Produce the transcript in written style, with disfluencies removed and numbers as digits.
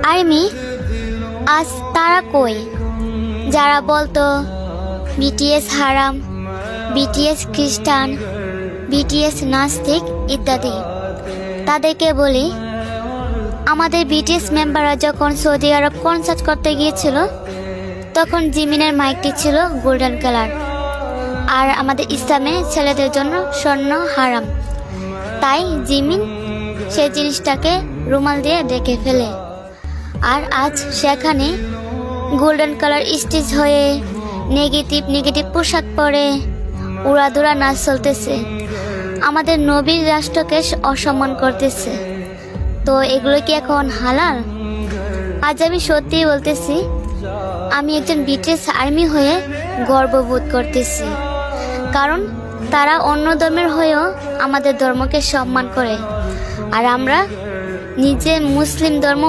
Army আজ তারা কই, যারা বলতো বিটিএস হারাম, বিটিএস খ্রিস্টান, বিটিএস নাস্তিক ইত্যাদি। তাদেরকে বলি, আমাদের বিটিএস মেম্বাররা যখন সৌদি আরব কনসার্ট করতে গিয়েছিল তখন জিমিনের মাইকটি ছিল গোল্ডেন কালার, আর আমাদের ইসলামে ছেলেদের জন্য স্বর্ণ হারাম। তাই জিমিন সেই জিনিসটাকে রুমাল দিয়ে ঢেকে ফেলে, আর আজ সেখানে গোল্ডেন কালার স্টিচ হয়ে নেগেটিভ পোশাক পরে উড়াধুরা নাচ চলতেছে, আমাদের নবীর রাষ্ট্রকে অসম্মান করতেছে। তো এগুলো কি এখন হালাল? আজ আমি সত্যিই বলতেছি, আমি একজন বিটিএস আর্মি হয়ে গর্ববোধ করতেছি, কারণ তারা অন্য ধর্মের হয়েও আমাদের ধর্মকে সম্মান করে, আর আমরা নিজে মুসলিম ধর্ম